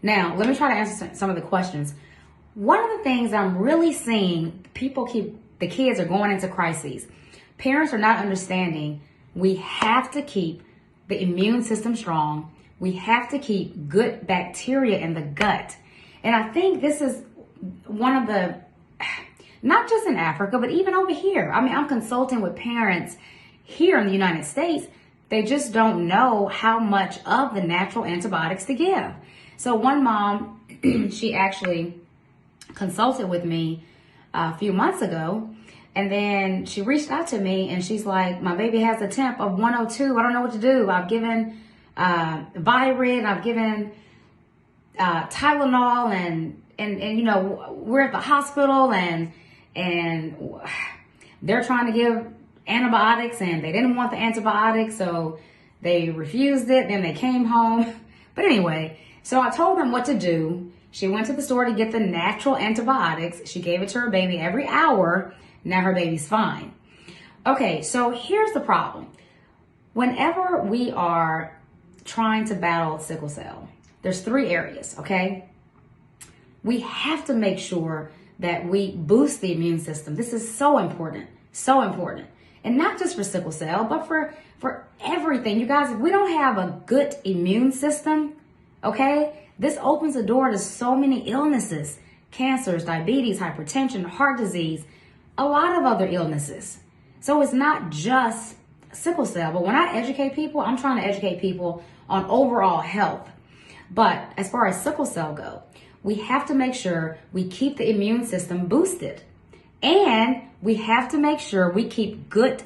Now, let me try to answer some of the questions. One of the things I'm really seeing, the kids are going into crises. Parents are not understanding we have to keep the immune system strong. We have to keep good bacteria in the gut. And I think this is one of the, not just in Africa, but even over here. I mean, I'm consulting with parents here in the United States. They just don't know how much of the natural antibiotics to give. So one mom, she actually consulted with me a few months ago, and then she reached out to me and she's like, my baby has a temp of 102. I don't know what to do. I've given Virid, I've given Tylenol, and you know, we're at the hospital and they're trying to give antibiotics and they didn't want the antibiotics, so they refused it. Then they came home. But anyway, so I told them what to do. She went to the store to get the natural antibiotics. She gave it to her baby every hour. Now her baby's fine. Okay, so here's the problem. Whenever we are trying to battle sickle cell, there's 3 areas, okay? We have to make sure that we boost the immune system. This is so important, so important. And not just for sickle cell, but for everything. You guys, if we don't have a good immune system, okay, this opens the door to so many illnesses, cancers, diabetes, hypertension, heart disease, a lot of other illnesses. So it's not just sickle cell, but when I educate people, I'm trying to educate people on overall health. But as far as sickle cell go, we have to make sure we keep the immune system boosted. And we have to make sure we keep good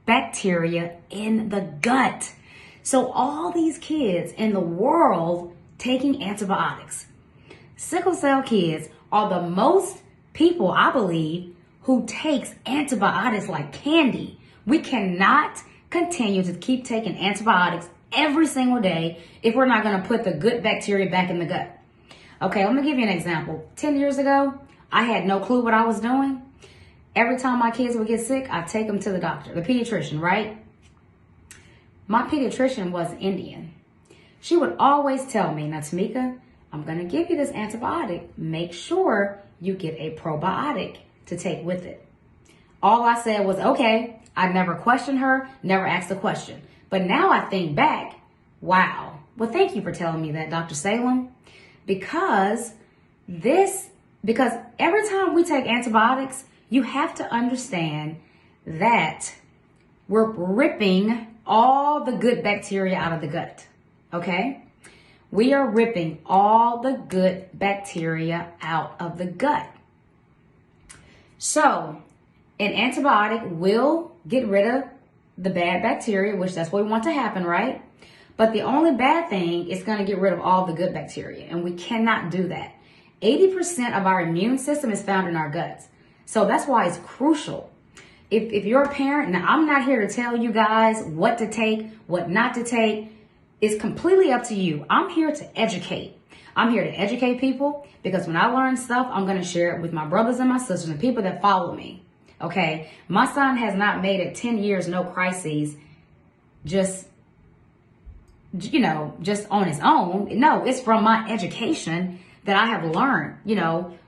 bacteria in the gut. So all these kids in the world taking antibiotics. Sickle cell kids are the most people, I believe, who takes antibiotics like candy. We cannot continue to keep taking antibiotics every single day if we're not going to put the good bacteria back in the gut. Okay, let me give you an example. 10 years ago, I had no clue what I was doing. Every time my kids would get sick, I'd take them to the doctor, the pediatrician, right? My pediatrician was Indian. She would always tell me, now, Tamika, I'm going to give you this antibiotic. Make sure you get a probiotic to take with it. All I said was, okay. I never questioned her, never asked a question. But now I think back, wow. Well, thank you for telling me that, Dr. Salem, because every time we take antibiotics, you have to understand that we're ripping all the good bacteria out of the gut, okay? We are ripping all the good bacteria out of the gut. So an antibiotic will get rid of the bad bacteria, which that's what we want to happen, right? But the only bad thing is going to get rid of all the good bacteria, and we cannot do that. 80% of our immune system is found in our guts. So that's why it's crucial. If you're a parent, now I'm not here to tell you guys what to take, what not to take. It's completely up to you. I'm here to educate. I'm here to educate people because when I learn stuff, I'm going to share it with my brothers and my sisters and people that follow me. Okay, my son has not made it 10 years, no crises, just on his own. No, it's from my education that I have learned,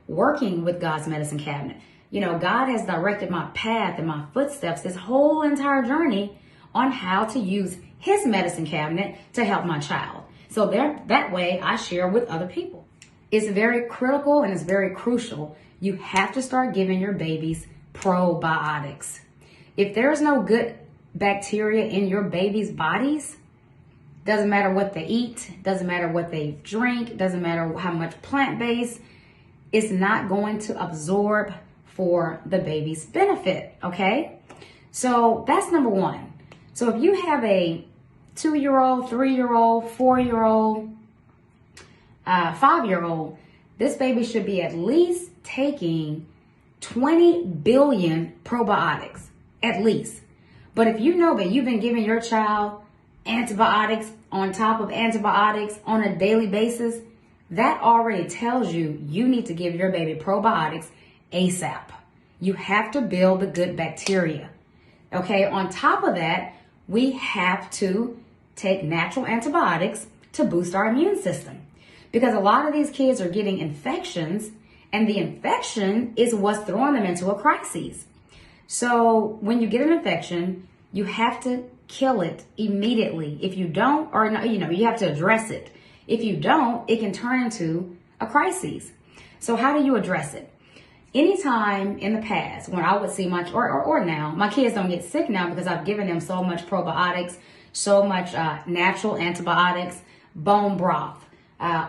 working with God's medicine cabinet. God has directed my path and my footsteps this whole entire journey on how to use his medicine cabinet to help my child. So that way I share with other people. It's very critical and it's very crucial. You have to start giving your babies probiotics. If there's no good bacteria in your baby's bodies, doesn't matter what they eat, doesn't matter what they drink, doesn't matter how much plant-based, it's not going to absorb for the baby's benefit, okay? So that's number one. So if you have a 2-year-old, 3-year-old, 4-year-old, 5-year-old, this baby should be at least taking 20 billion probiotics, at least. But if you know that you've been giving your child antibiotics on top of antibiotics on a daily basis, that already tells you you need to give your baby probiotics ASAP. You have to build the good bacteria. Okay, on top of that, we have to take natural antibiotics to boost our immune system. because a lot of these kids are getting infections, and the infection is what's throwing them into a crisis. So when you get an infection, you have to kill it immediately. If you don't, or you have to address it. If you don't, it can turn into a crisis. So how do you address it? Anytime in the past when I would see or now, my kids don't get sick now because I've given them so much probiotics, so much natural antibiotics, bone broth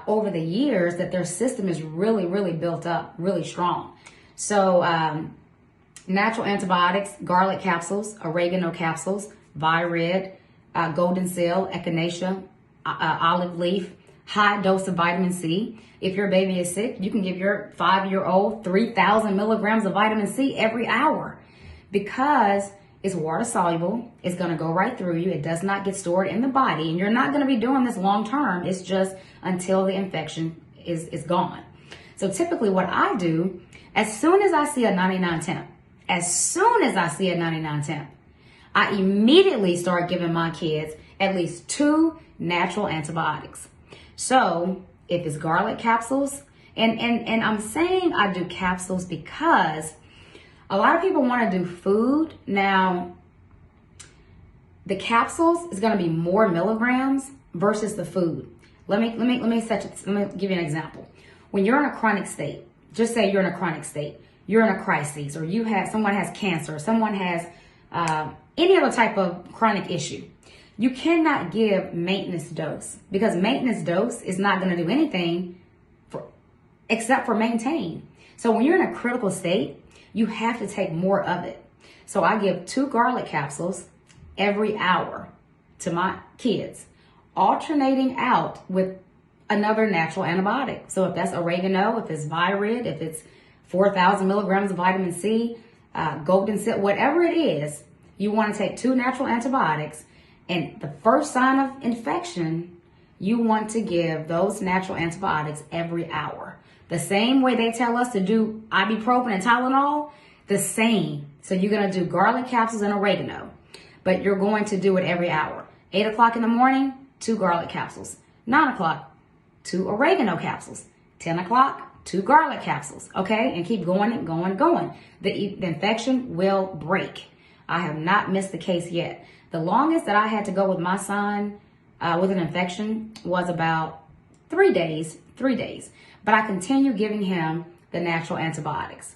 over the years, that their system is really, really built up, really strong. So natural antibiotics, garlic capsules, oregano capsules, Virid, goldenseal, echinacea, olive leaf, high dose of vitamin C. If your baby is sick, you can give your 5-year-old 3,000 milligrams of vitamin C every hour, because it's water soluble. It's going to go right through you. It does not get stored in the body, and you're not going to be doing this long term. It's just until the infection is gone. So typically what I do, as soon as I see a 99 temp, I immediately start giving my kids at least 2 natural antibiotics. So if it's garlic capsules, and I'm saying I do capsules because a lot of people want to do food. Now, the capsules is going to be more milligrams versus the food. Let me give you an example. When you're in a chronic state, just say you're in a chronic state, you're in a crisis, or someone has cancer, or someone has any other type of chronic issue. You cannot give maintenance dose, because maintenance dose is not going to do anything except for maintain. So when you're in a critical state, you have to take more of it. So I give 2 garlic capsules every hour to my kids, alternating out with another natural antibiotic. So if that's oregano, if it's Virid, if it's 4,000 milligrams of vitamin C, goldenseal, whatever it is, you want to take 2 natural antibiotics. And the first sign of infection, you want to give those natural antibiotics every hour. The same way they tell us to do ibuprofen and Tylenol, the same. So you're going to do garlic capsules and oregano, but you're going to do it every hour. 8 o'clock in the morning, 2 garlic capsules. 9 o'clock, 2 oregano capsules. 10 o'clock, 2 garlic capsules. Okay? And keep going and going and going. The infection will break. I have not missed the case yet. The longest that I had to go with my son with an infection was about 3 days. But I continue giving him the natural antibiotics.